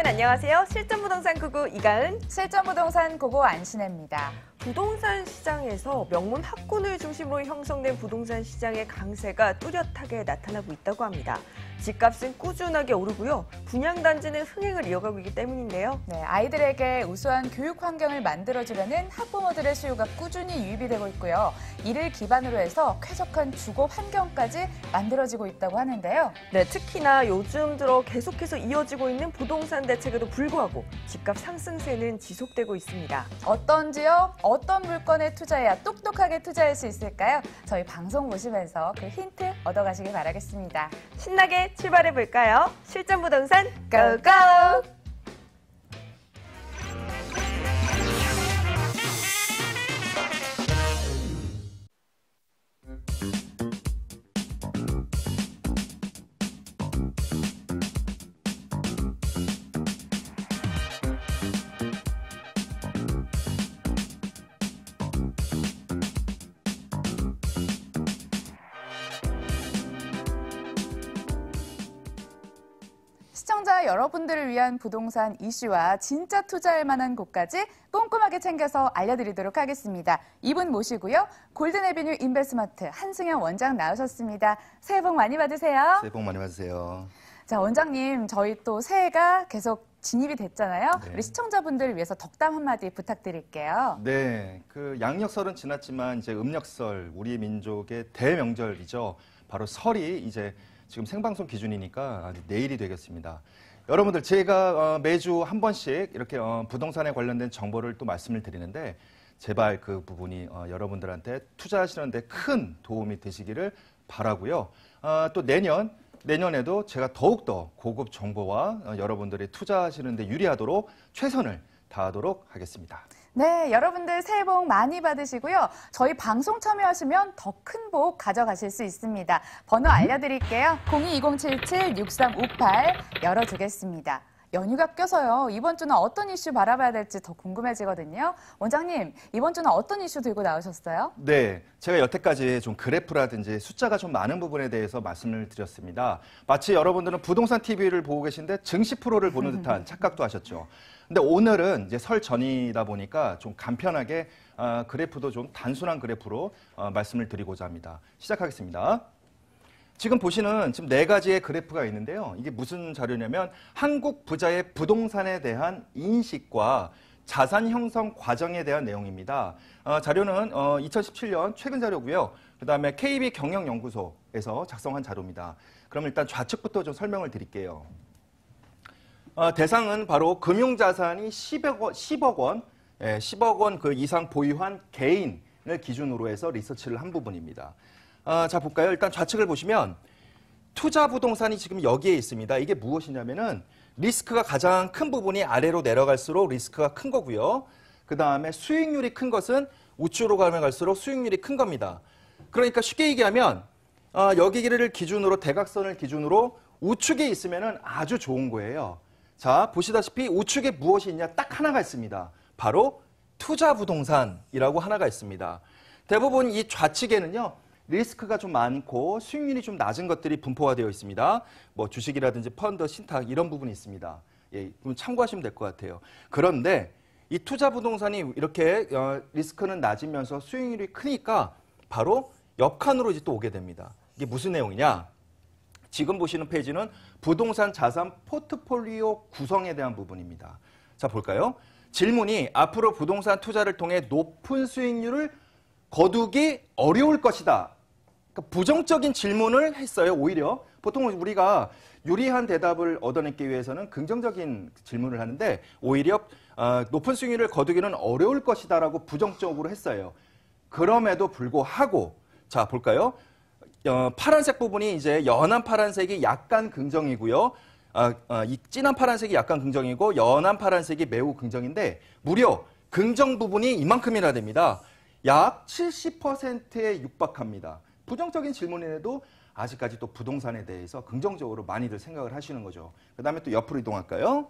여러분 안녕하세요. 실전부동산 구구 이가은, 실전부동산 고고 안신혜입니다. 부동산 시장에서 명문 학군을 중심으로 형성된 부동산 시장의 강세가 뚜렷하게 나타나고 있다고 합니다. 집값은 꾸준하게 오르고요. 분양단지는 흥행을 이어가고 있기 때문인데요. 네, 아이들에게 우수한 교육 환경을 만들어주려는 학부모들의 수요가 꾸준히 유입이 되고 있고요. 이를 기반으로 해서 쾌적한 주거 환경까지 만들어지고 있다고 하는데요. 네, 특히나 요즘 들어 계속해서 이어지고 있는 부동산 대책에도 불구하고 집값 상승세는 지속되고 있습니다. 어떤 지역, 어떤 물건에 투자해야 똑똑하게 투자할 수 있을까요? 저희 방송 보시면서 그 힌트 얻어가시길 바라겠습니다. 신나게 출발해볼까요? 실전부동산 고고! 시청자 여러분들을 위한 부동산 이슈와 진짜 투자할 만한 곳까지 꼼꼼하게 챙겨서 알려드리도록 하겠습니다. 이분 모시고요. 골든에비뉴 인베스트먼트 한승현 원장 나오셨습니다. 새해 복 많이 받으세요. 새해 복 많이 받으세요. 자, 원장님, 저희 또 새해가 계속 진입이 됐잖아요. 네. 우리 시청자분들을 위해서 덕담 한마디 부탁드릴게요. 네, 양력설은 지났지만 이제 음력설, 우리 민족의 대명절이죠. 바로 설이 이제 지금 생방송 기준이니까 내일이 되겠습니다. 여러분들, 제가 매주 한 번씩 이렇게 부동산에 관련된 정보를 또 말씀을 드리는데 제발 그 부분이 여러분들한테 투자하시는데 큰 도움이 되시기를 바라고요. 또 내년에도 제가 더욱더 고급 정보와 여러분들이 투자하시는데 유리하도록 최선을 다하도록 하겠습니다. 네, 여러분들 새해 복 많이 받으시고요. 저희 방송 참여하시면 더 큰 복 가져가실 수 있습니다. 번호 알려드릴게요. 02-207-6358 열어두겠습니다. 연휴가 껴서요. 이번 주는 어떤 이슈 바라봐야 될지 더 궁금해지거든요. 원장님, 이번 주는 어떤 이슈 들고 나오셨어요? 네, 제가 여태까지 좀 그래프라든지 숫자가 좀 많은 부분에 대해서 말씀을 드렸습니다. 마치 여러분들은 부동산 TV를 보고 계신데 증시 프로를 보는 듯한 착각도 하셨죠. 근데 오늘은 이제 설 전이다 보니까 좀 간편하게 그래프도 좀 단순한 그래프로 말씀을 드리고자 합니다. 시작하겠습니다. 지금 보시는 지금 4가지의 그래프가 있는데요. 이게 무슨 자료냐면 한국 부자의 부동산에 대한 인식과 자산 형성 과정에 대한 내용입니다. 자료는 2017년 최근 자료고요. 그다음에 KB 경영연구소에서 작성한 자료입니다. 그럼 일단 좌측부터 좀 설명을 드릴게요. 대상은 바로 금융자산이 10억 원, 10억 원 그 이상 보유한 개인을 기준으로 해서 리서치를 한 부분입니다. 자, 볼까요? 일단 좌측을 보시면 투자 부동산이 지금 여기에 있습니다. 이게 무엇이냐면은 리스크가 가장 큰 부분이 아래로 내려갈수록 리스크가 큰 거고요. 그 다음에 수익률이 큰 것은 우측으로 가면 갈수록 수익률이 큰 겁니다. 그러니까 쉽게 얘기하면 여기를 기준으로 대각선을 기준으로 우측에 있으면은 아주 좋은 거예요. 자, 보시다시피 우측에 무엇이 있냐? 딱 하나가 있습니다. 바로 투자 부동산이라고 하나가 있습니다. 대부분 이 좌측에는요. 리스크가 좀 많고 수익률이 좀 낮은 것들이 분포가 되어 있습니다. 뭐 주식이라든지 펀드, 신탁 이런 부분이 있습니다. 예, 그럼 참고하시면 될 것 같아요. 그런데 이 투자 부동산이 이렇게 리스크는 낮으면서 수익률이 크니까 바로 옆칸으로 이제 또 오게 됩니다. 이게 무슨 내용이냐? 지금 보시는 페이지는 부동산 자산 포트폴리오 구성에 대한 부분입니다. 자, 볼까요? 질문이 앞으로 부동산 투자를 통해 높은 수익률을 거두기 어려울 것이다. 그러니까 부정적인 질문을 했어요. 오히려 보통 우리가 유리한 대답을 얻어내기 위해서는 긍정적인 질문을 하는데 오히려 높은 수익률을 거두기는 어려울 것이다라고 부정적으로 했어요. 그럼에도 불구하고 자, 볼까요? 파란색 부분이 이제 연한 파란색이 약간 긍정이고요. 이 진한 파란색이 약간 긍정이고 연한 파란색이 매우 긍정인데 무려 긍정 부분이 이만큼이나 됩니다. 약 70%에 육박합니다. 부정적인 질문에도 아직까지 또 부동산에 대해서 긍정적으로 많이들 생각을 하시는 거죠. 그 다음에 또 옆으로 이동할까요?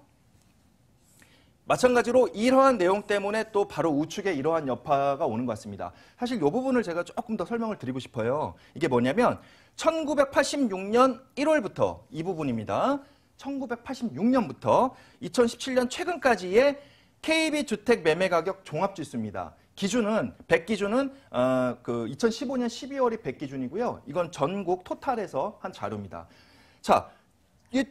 마찬가지로 이러한 내용 때문에 또 바로 우측에 이러한 여파가 오는 것 같습니다. 사실 이 부분을 제가 조금 더 설명을 드리고 싶어요. 이게 뭐냐면 1986년 1월부터 이 부분입니다. 1986년부터 2017년 최근까지의 KB 주택 매매 가격 종합 지수입니다. 기준은 100 기준은 2015년 12월이 100 기준이고요. 이건 전국 토탈에서 한 자료입니다. 자, 이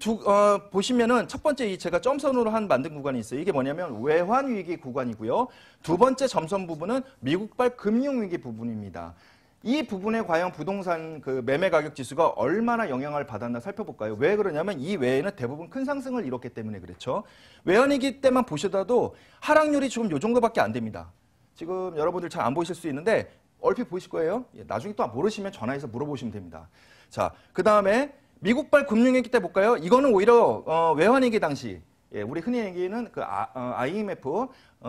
보시면은 첫 번째 제가 점선으로 만든 구간이 있어요. 이게 뭐냐면 외환 위기 구간이고요. 두 번째 점선 부분은 미국발 금융 위기 부분입니다. 이 부분에 과연 부동산 매매 가격 지수가 얼마나 영향을 받았나 살펴볼까요? 왜 그러냐면 이 외에는 대부분 큰 상승을 이뤘기 때문에 그렇죠. 외환위기 때만 보시더라도 하락률이 지금 요 정도밖에 안 됩니다. 지금 여러분들 잘 안 보이실 수 있는데 얼핏 보이실 거예요. 나중에 또 모르시면 전화해서 물어보시면 됩니다. 자, 그 다음에 미국발 금융위기 때 볼까요? 이거는 오히려 외환위기 당시, 우리 흔히 얘기는 IMF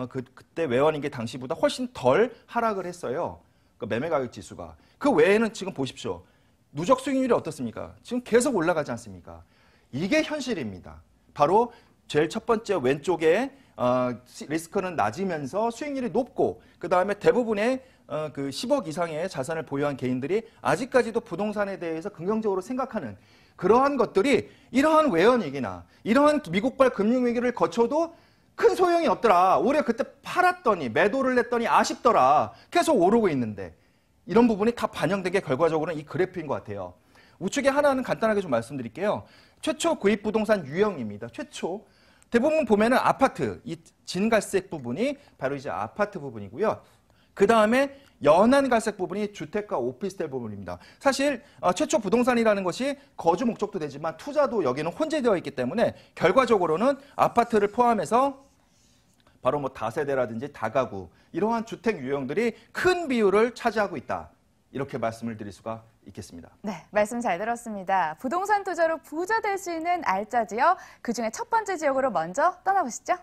그때 외환위기 당시보다 훨씬 덜 하락을 했어요. 매매 가격 지수가. 그 외에는 지금 보십시오. 누적 수익률이 어떻습니까? 지금 계속 올라가지 않습니까? 이게 현실입니다. 바로 제일 첫 번째 왼쪽에 리스크는 낮으면서 수익률이 높고 그 다음에 대부분의 10억 이상의 자산을 보유한 개인들이 아직까지도 부동산에 대해서 긍정적으로 생각하는 그러한 것들이 이러한 외환위기나 이러한 미국발 금융위기를 거쳐도 큰 소용이 없더라. 올해 그때 팔았더니 매도를 했더니 아쉽더라. 계속 오르고 있는데 이런 부분이 다 반영된 게 결과적으로는 이 그래프인 것 같아요. 우측에 하나는 간단하게 좀 말씀드릴게요. 최초 구입 부동산 유형입니다. 최초. 대부분 보면은 아파트, 이 진갈색 부분이 바로 이제 아파트 부분이고요. 그 다음에 연한 갈색 부분이 주택과 오피스텔 부분입니다. 사실 최초 부동산이라는 것이 거주 목적도 되지만 투자도 여기는 혼재되어 있기 때문에 결과적으로는 아파트를 포함해서 바로 다세대라든지 다가구 이러한 주택 유형들이 큰 비율을 차지하고 있다. 이렇게 말씀을 드릴 수가 있겠습니다. 네, 말씀 잘 들었습니다. 부동산 투자로 부자 될 수 있는 알짜 지역, 그중에 첫 번째 지역으로 먼저 떠나보시죠.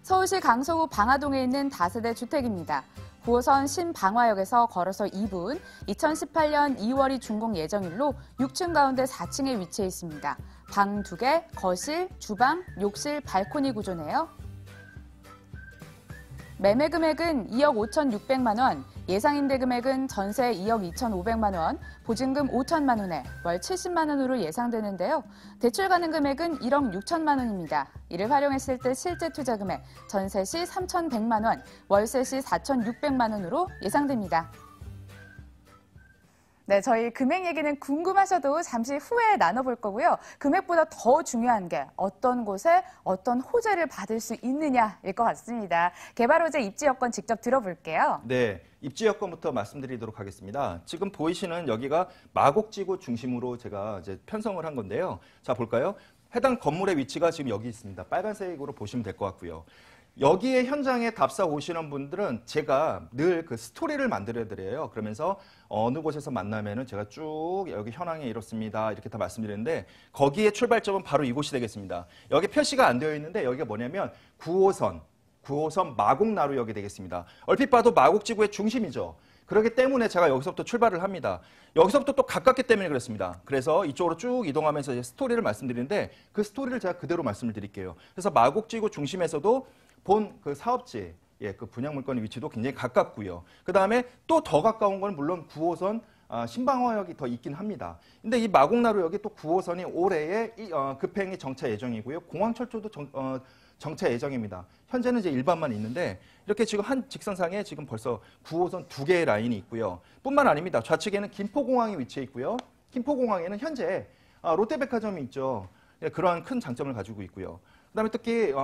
서울시 강서구 방화동에 있는 다세대 주택입니다. 9호선 신방화역에서 걸어서 2분, 2018년 2월이 준공 예정일로 6층 가운데 4층에 위치해 있습니다. 방 2개, 거실, 주방, 욕실, 발코니 구조네요. 매매 금액은 2억 5,600만 원, 예상 임대 금액은 전세 2억 2,500만 원, 보증금 5천만 원에 월 70만 원으로 예상되는데요. 대출 가능 금액은 1억 6천만 원입니다. 이를 활용했을 때 실제 투자 금액 전세 시 3,100만 원, 월세 시 4,600만 원으로 예상됩니다. 네, 저희 금액 얘기는 궁금하셔도 잠시 후에 나눠볼 거고요. 금액보다 더 중요한 게 어떤 곳에 어떤 호재를 받을 수 있느냐일 것 같습니다. 개발호재 입지 여건 직접 들어볼게요. 네, 입지 여건부터 말씀드리도록 하겠습니다. 지금 보이시는 여기가 마곡지구 중심으로 제가 이제 편성을 한 건데요. 자, 볼까요? 해당 건물의 위치가 지금 여기 있습니다. 빨간색으로 보시면 될 것 같고요. 여기에 현장에 답사 오시는 분들은 제가 늘 스토리를 만들어 드려요. 그러면서 어느 곳에서 만나면은 제가 쭉 여기 현황에 이렇습니다. 이렇게 다 말씀드리는데 거기에 출발점은 바로 이곳이 되겠습니다. 여기 표시가 안 되어 있는데 여기가 뭐냐면 9호선 마곡나루역이 되겠습니다. 얼핏 봐도 마곡지구의 중심이죠. 그렇기 때문에 제가 여기서부터 출발을 합니다. 여기서부터 또 가깝기 때문에 그렇습니다. 그래서 이쪽으로 쭉 이동하면서 이제 스토리를 말씀드리는데 그 스토리를 제가 그대로 말씀을 드릴게요. 그래서 마곡지구 중심에서도 본 사업지, 그 분양 물건의 위치도 굉장히 가깝고요. 그 다음에 또 더 가까운 건 물론 9호선 신방화역이 더 있긴 합니다. 근데 이 마곡나루역이 또 9호선이 올해에 급행이 정차 예정이고요. 공항철도도 정차 예정입니다. 현재는 이제 일반만 있는데 이렇게 지금 한 직선상에 지금 벌써 9호선 2개의 라인이 있고요. 뿐만 아닙니다. 좌측에는 김포공항이 위치해 있고요. 김포공항에는 현재 롯데백화점이 있죠. 그러한 큰 장점을 가지고 있고요. 그다음에 특히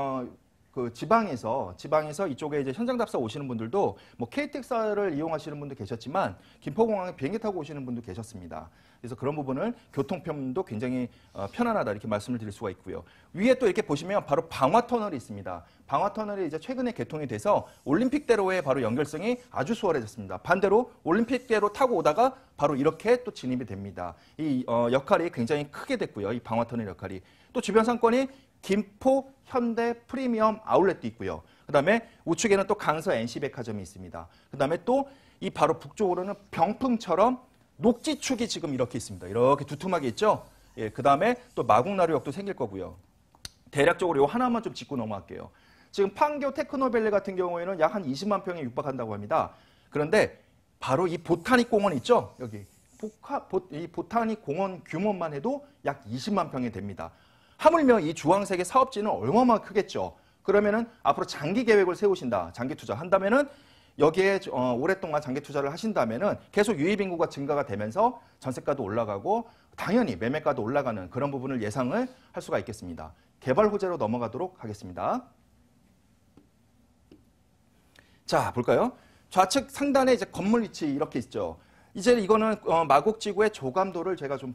지방에서 이쪽에 이제 현장 답사 오시는 분들도 KTX를 이용하시는 분도 계셨지만 김포공항에 비행기 타고 오시는 분도 계셨습니다. 그래서 그런 부분을 교통편도 굉장히 편안하다 이렇게 말씀을 드릴 수가 있고요. 위에 또 이렇게 보시면 바로 방화터널이 있습니다. 방화터널이 이제 최근에 개통이 돼서 올림픽대로의 바로 연결성이 아주 수월해졌습니다. 반대로 올림픽대로 타고 오다가 바로 이렇게 또 진입이 됩니다. 이 역할이 굉장히 크게 됐고요. 이 방화터널 역할이. 또 주변 상권이 김포, 현대, 프리미엄 아울렛도 있고요. 그다음에 우측에는 또 강서 NC백화점이 있습니다. 그다음에 또 이 바로 북쪽으로는 병풍처럼 녹지축이 지금 이렇게 있습니다. 이렇게 두툼하게 있죠. 그다음에 또 마곡나루역도 생길 거고요. 대략적으로 이거 하나만 좀 짚고 넘어갈게요. 지금 판교 테크노밸리 같은 경우에는 약 한 20만 평에 육박한다고 합니다. 그런데 바로 이 보타닉 공원 있죠? 여기 이 보타닉 공원 규모만 해도 약 20만 평이 됩니다. 하물며 이 주황색의 사업지는 얼마나 크겠죠. 그러면은 앞으로 장기 계획을 세우신다, 장기 투자한다면은 여기에 오랫동안 장기 투자를 하신다면은 계속 유입 인구가 증가가 되면서 전세가도 올라가고 당연히 매매가도 올라가는 그런 부분을 예상을 할 수가 있겠습니다. 개발 호재로 넘어가도록 하겠습니다. 자, 볼까요? 좌측 상단에 이제 건물 위치 이렇게 있죠. 이제 이거는 마곡지구의 조감도를 제가 좀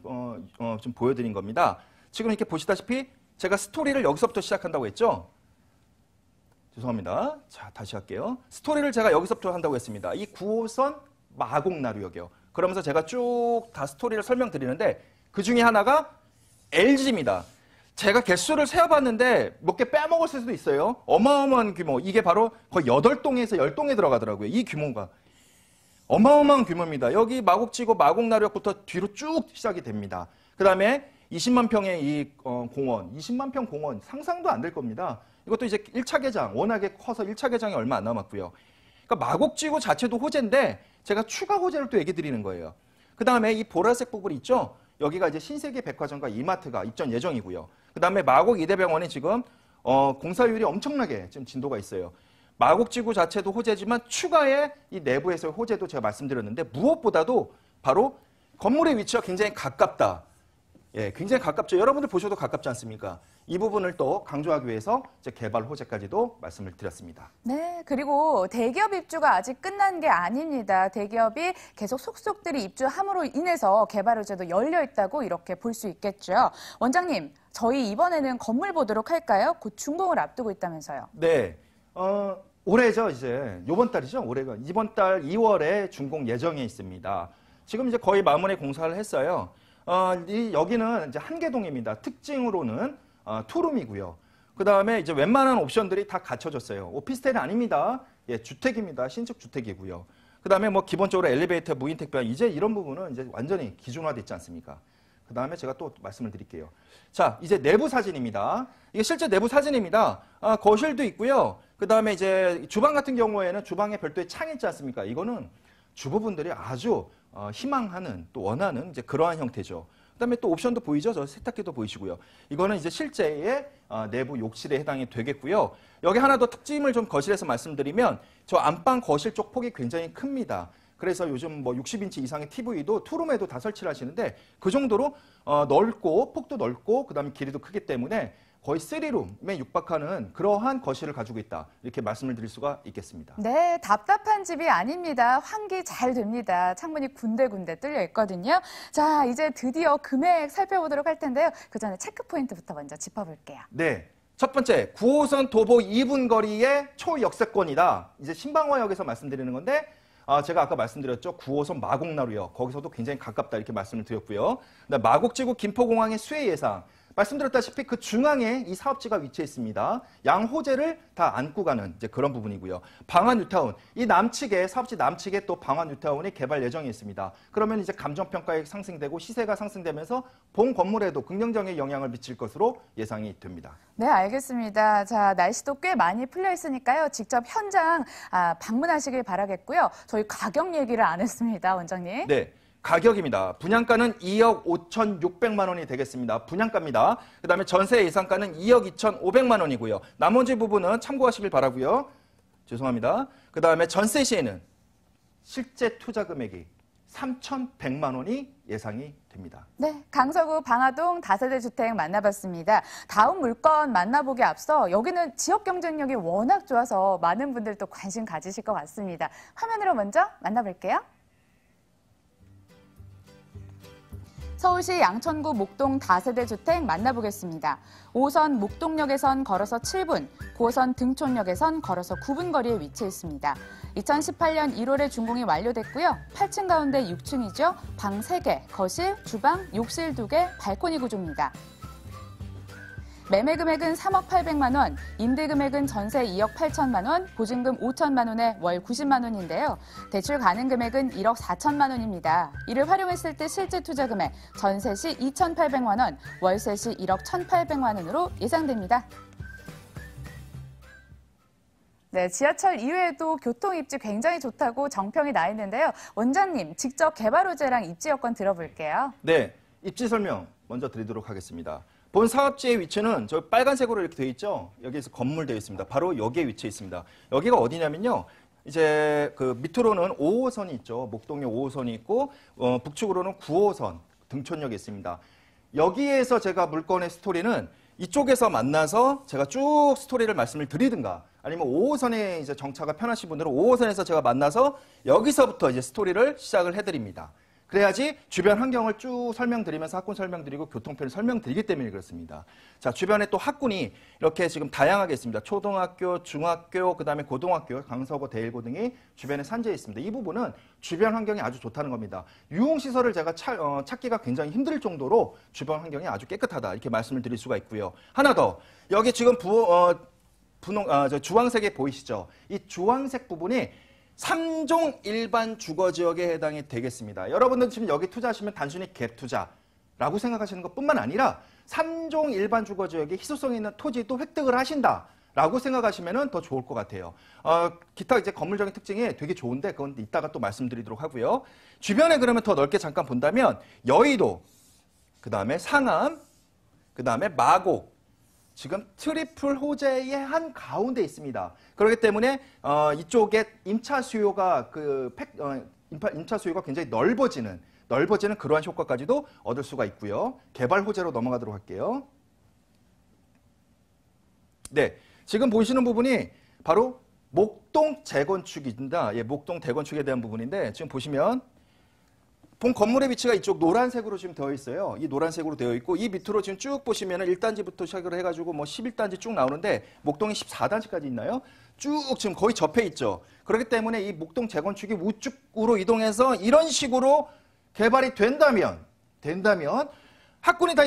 보여드린 겁니다. 지금 이렇게 보시다시피 제가 스토리를 여기서부터 시작한다고 했죠. 죄송합니다. 자, 다시 할게요. 스토리를 제가 여기서부터 한다고 했습니다. 이 9호선 마곡나루역이요. 그러면서 제가 쭉 다 스토리를 설명드리는데 그 중에 하나가 LG입니다. 제가 개수를 세어봤는데 몇 개 빼먹을 수도 있어요. 어마어마한 규모. 이게 바로 거의 8동에서 10동에 들어가더라고요. 이 규모가. 어마어마한 규모입니다. 여기 마곡지구 마곡나루역부터 뒤로 쭉 시작이 됩니다. 그 다음에 20만 평의 이 공원, 20만 평 공원 상상도 안 될 겁니다. 이것도 이제 1차 개장, 워낙에 커서 1차 개장이 얼마 안 남았고요. 그러니까 마곡지구 자체도 호재인데 제가 추가 호재를 또 얘기 드리는 거예요. 그 다음에 이 보라색 부분이 있죠? 여기가 이제 신세계 백화점과 이마트가 입점 예정이고요. 그 다음에 마곡 이대병원이 지금 공사율이 엄청나게 지금 진도가 있어요. 마곡지구 자체도 호재지만 추가의 이 내부에서의 호재도 제가 말씀드렸는데 무엇보다도 바로 건물의 위치가 굉장히 가깝다. 예, 굉장히 가깝죠. 여러분들 보셔도 가깝지 않습니까? 이 부분을 또 강조하기 위해서 이제 개발 호재까지도 말씀을 드렸습니다. 네, 그리고 대기업 입주가 아직 끝난 게 아닙니다. 대기업이 계속 속속들이 입주함으로 인해서 개발 호재도 열려 있다고 이렇게 볼 수 있겠죠. 원장님, 저희 이번에는 건물 보도록 할까요? 곧 준공을 앞두고 있다면서요. 네, 올해죠. 이제 이번 달이죠. 올해가 이번 달 2월에 준공 예정에 있습니다. 지금 이제 거의 마무리 공사를 했어요. 여기는 이제 한계동입니다. 특징으로는 투룸이고요. 그 다음에 이제 웬만한 옵션들이 다 갖춰졌어요. 오피스텔이 아닙니다. 예, 주택입니다. 신축 주택이고요. 그 다음에 뭐 기본적으로 엘리베이터, 무인 택배 이제 이런 부분은 이제 완전히 기준화됐지 않습니까? 그 다음에 제가 또 말씀을 드릴게요. 자, 이제 내부 사진입니다. 이게 실제 내부 사진입니다. 거실도 있고요. 그 다음에 이제 주방 같은 경우에는 주방에 별도의 창이 있지 않습니까? 이거는 주부분들이 아주 희망하는 또 원하는 이제 그러한 형태죠. 그다음에 또 옵션도 보이죠? 저 세탁기도 보이시고요. 이거는 이제 실제의 내부 욕실에 해당이 되겠고요. 여기 하나 더 특징을 좀 거실에서 말씀드리면 저 안방 거실 쪽 폭이 굉장히 큽니다. 그래서 요즘 뭐 60인치 이상의 TV도 투룸에도 다 설치를 하시는데 그 정도로 넓고 폭도 넓고 그다음에 길이도 크기 때문에 거의 3룸에 육박하는 그러한 거실을 가지고 있다. 이렇게 말씀을 드릴 수가 있겠습니다. 네, 답답한 집이 아닙니다. 환기 잘 됩니다. 창문이 군데군데 뚫려 있거든요. 자, 이제 드디어 금액 살펴보도록 할 텐데요. 그 전에 체크 포인트부터 먼저 짚어볼게요. 네. 첫 번째, 9호선 도보 2분 거리의 초역세권이다. 이제 신방화역에서 말씀드리는 건데 제가 아까 말씀드렸죠. 9호선 마곡나루역. 거기서도 굉장히 가깝다 이렇게 말씀을 드렸고요. 마곡지구 김포공항의 수혜 예상. 말씀드렸다시피 그 중앙에 이 사업지가 위치해 있습니다. 양호재를 다 안고 가는 이제 그런 부분이고요. 방안 뉴타운, 이 남측에 사업지 남측에 또 방안 뉴타운이 개발 예정이 있습니다. 그러면 이제 감정평가액 상승되고 시세가 상승되면서 본 건물에도 긍정적인 영향을 미칠 것으로 예상이 됩니다. 네, 알겠습니다. 자, 날씨도 꽤 많이 풀려 있으니까요. 직접 현장 방문하시길 바라겠고요. 저희 가격 얘기를 안 했습니다, 원장님. 네. 가격입니다. 분양가는 2억 5,600만 원이 되겠습니다. 분양가입니다. 그 다음에 전세 예상가는 2억 2,500만 원이고요. 나머지 부분은 참고하시길 바라고요. 죄송합니다. 그 다음에 전세 시에는 실제 투자 금액이 3,100만 원이 예상이 됩니다. 네, 강서구 방화동 다세대 주택 만나봤습니다. 다음 물건 만나보기 앞서 여기는 지역 경쟁력이 워낙 좋아서 많은 분들 또 관심 가지실 것 같습니다. 화면으로 먼저 만나볼게요. 서울시 양천구 목동 다세대 주택 만나보겠습니다. 5호선 목동역에선 걸어서 7분, 9호선 등촌역에선 걸어서 9분 거리에 위치해 있습니다. 2018년 1월에 준공이 완료됐고요. 8층 가운데 6층이죠. 방 3개, 거실, 주방, 욕실 2개, 발코니 구조입니다. 매매 금액은 3억 800만 원, 임대 금액은 전세 2억 8천만 원, 보증금 5천만 원에 월 90만 원인데요. 대출 가능 금액은 1억 4천만 원입니다. 이를 활용했을 때 실제 투자 금액, 전세 시 2,800만 원, 월세 시 1억 1,800만 원으로 예상됩니다. 네, 지하철 이외에도 교통 입지 굉장히 좋다고 정평이 나 있는데요. 원장님, 직접 개발 호재랑 입지 여건 들어볼게요. 네, 입지 설명 먼저 드리도록 하겠습니다. 본 사업지의 위치는 저 빨간색으로 이렇게 되어 있죠. 여기에서 건물 되어 있습니다. 바로 여기에 위치해 있습니다. 여기가 어디냐면요. 이제 그 밑으로는 5호선이 있죠. 목동에 5호선이 있고 북측으로는 9호선 등촌역이 있습니다. 여기에서 제가 물건의 스토리는 이쪽에서 만나서 제가 쭉 스토리를 말씀을 드리든가 아니면 5호선에 이제 정차가 편하신 분들은 5호선에서 제가 만나서 여기서부터 이제 스토리를 시작을 해드립니다. 그래야지 주변 환경을 쭉 설명드리면서 학군 설명드리고 교통편을 설명드리기 때문에 그렇습니다. 자, 주변에 또 학군이 이렇게 지금 다양하게 있습니다. 초등학교, 중학교, 그다음에 고등학교, 강서고, 대일고 등이 주변에 산재해 있습니다. 이 부분은 주변 환경이 아주 좋다는 겁니다. 유흥시설을 제가 찾기가 굉장히 힘들 정도로 주변 환경이 아주 깨끗하다 이렇게 말씀을 드릴 수가 있고요. 하나 더, 여기 지금 주황색에 보이시죠? 이 주황색 부분이 3종 일반 주거지역에 해당이 되겠습니다. 여러분들 지금 여기 투자하시면 단순히 갭 투자라고 생각하시는 것뿐만 아니라 3종 일반 주거지역에 희소성 있는 토지도 획득을 하신다라고 생각하시면 더 좋을 것 같아요. 기타 이제 건물적인 특징이 되게 좋은데 그건 이따가 또 말씀드리도록 하고요. 주변에 그러면 더 넓게 잠깐 본다면 여의도, 그 다음에 상암, 그 다음에 마곡, 지금 트리플 호재의 한 가운데 있습니다. 그렇기 때문에 이쪽에 임차 수요가 임차 수요가 굉장히 넓어지는 그러한 효과까지도 얻을 수가 있고요. 개발 호재로 넘어가도록 할게요. 네, 지금 보시는 부분이 바로 목동 재건축입니다. 예, 목동 재건축에 대한 부분인데 지금 보시면 본 건물의 위치가 이쪽 노란색으로 지금 되어 있어요. 이 노란색으로 되어 있고 이 밑으로 지금 쭉 보시면 1단지부터 시작을 해가지고 뭐 11단지 쭉 나오는데 목동이 14단지까지 있나요? 쭉 지금 거의 접해 있죠. 그렇기 때문에 이 목동 재건축이 우측으로 이동해서 이런 식으로 개발이 된다면 학군이 다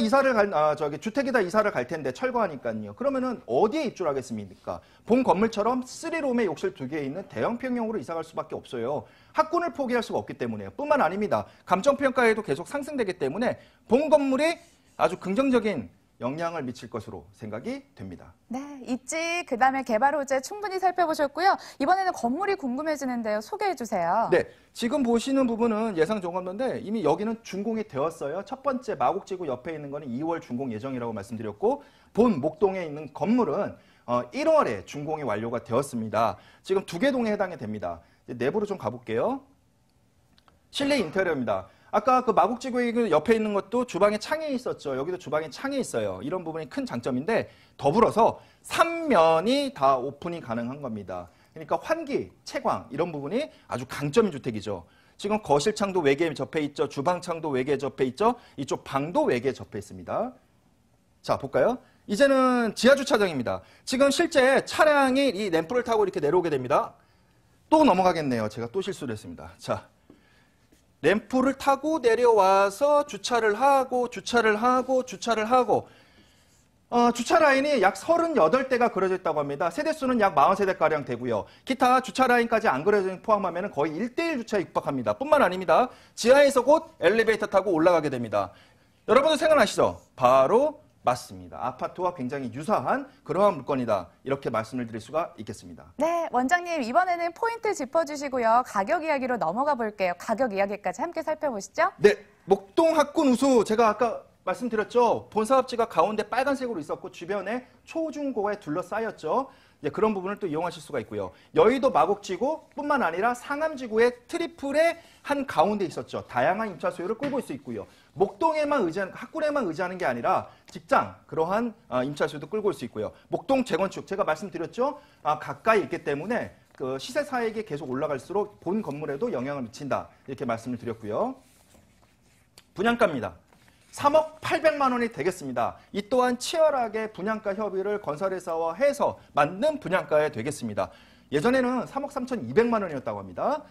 주택이 다 이사를 갈 텐데 철거하니까요. 그러면은 어디에 입주를 하겠습니까? 본 건물처럼 3룸에 욕실 2개에 있는 대형 평형으로 이사 갈 수밖에 없어요. 학군을 포기할 수가 없기 때문에요. 뿐만 아닙니다. 감정평가에도 계속 상승되기 때문에 본 건물이 아주 긍정적인 영향을 미칠 것으로 생각이 됩니다. 네, 입지, 그다음에 개발 호재 충분히 살펴보셨고요. 이번에는 건물이 궁금해지는데요. 소개해 주세요. 네, 지금 보시는 부분은 예상 종합로인데 이미 여기는 준공이 되었어요. 첫 번째 마곡지구 옆에 있는 거는 2월 준공 예정이라고 말씀드렸고 본 목동에 있는 건물은 1월에 준공이 완료가 되었습니다. 지금 2개 동에 해당이 됩니다. 이제 내부로 좀 가볼게요. 실내 인테리어입니다. 아까 그 마곡지구 옆에 있는 것도 주방에 창이 있었죠. 여기도 주방에 창이 있어요. 이런 부분이 큰 장점인데 더불어서 3면이 다 오픈이 가능한 겁니다. 그러니까 환기, 채광 이런 부분이 아주 강점인 주택이죠. 지금 거실 창도 외계에 접해 있죠. 주방 창도 외계에 접해 있죠. 이쪽 방도 외계에 접해 있습니다. 자, 볼까요? 이제는 지하 주차장입니다. 지금 실제 차량이 이 램프를 타고 이렇게 내려오게 됩니다. 또 넘어가겠네요. 제가 또 실수를 했습니다. 자, 램프를 타고 내려와서 주차를 하고 주차 라인이 약 38대가 그려져 있다고 합니다. 세대수는 약 40세대가량 되고요. 기타 주차 라인까지 안 그려져 포함하면 거의 1:1 주차에 육박합니다. 뿐만 아닙니다. 지하에서 곧 엘리베이터 타고 올라가게 됩니다. 여러분들 생각나시죠? 바로 맞습니다. 아파트와 굉장히 유사한 그러한 물건이다. 이렇게 말씀을 드릴 수가 있겠습니다. 네, 원장님 이번에는 포인트 짚어주시고요. 가격 이야기로 넘어가 볼게요. 가격 이야기까지 함께 살펴보시죠. 네, 목동 학군 우수 제가 아까 말씀드렸죠. 본 사업지가 가운데 빨간색으로 있었고 주변에 초중고에 둘러싸였죠. 네, 그런 부분을 또 이용하실 수가 있고요. 여의도 마곡지구뿐만 아니라 상암지구의 트리플의 한 가운데 있었죠. 다양한 임차 수요를 끌고 올 수 있고요. 목동에만 학군에만 의지하는 게 아니라 직장 그러한 임차 수요도 끌고 올 수 있고요. 목동 재건축 제가 말씀드렸죠. 가까이 있기 때문에 그 시세 사익이 계속 올라갈수록 본 건물에도 영향을 미친다. 이렇게 말씀을 드렸고요. 분양가입니다. 3억 800만 원이 되겠습니다. 이 또한 치열하게 분양가 협의를 건설회사와 해서 만든 분양가에 되겠습니다. 예전에는 3억 3,200만 원이었다고 합니다.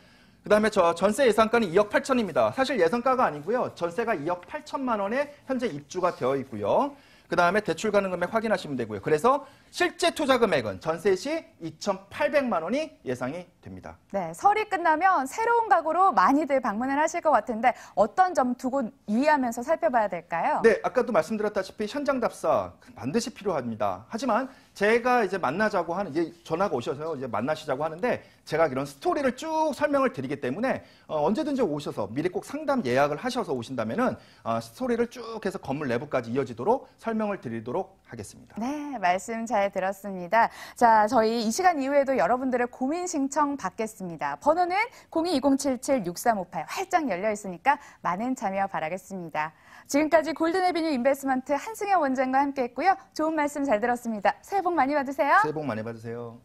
그 다음에 전세 예상가는 2억 8천입니다. 사실 예상가가 아니고요. 전세가 2억 8천만 원에 현재 입주가 되어 있고요. 그 다음에 대출 가능 금액 확인하시면 되고요. 그래서 실제 투자 금액은 전세 시 2,800만 원이 예상이 됩니다. 네, 설이 끝나면 새로운 가구로 많이들 방문을 하실 것 같은데 어떤 점 두고 유의하면서 살펴봐야 될까요? 네, 아까도 말씀드렸다시피 현장 답사 반드시 필요합니다. 하지만 제가 이제 만나자고 하는, 이제 전화가 오셔서 이제 만나시자고 하는데 제가 이런 스토리를 쭉 설명을 드리기 때문에 언제든지 오셔서 미리 꼭 상담 예약을 하셔서 오신다면은 스토리를 쭉 해서 건물 내부까지 이어지도록 설명을 드리도록 하겠습니다. 네, 말씀 잘 들었습니다. 자, 저희 이 시간 이후에도 여러분들의 고민 신청 받겠습니다. 번호는 022077-6358 활짝 열려 있으니까 많은 참여 바라겠습니다. 지금까지 골든에비뉴 인베스트먼트 한승현 원장과 함께했고요. 좋은 말씀 잘 들었습니다. 새해 복 많이 받으세요. 새해 복 많이 받으세요.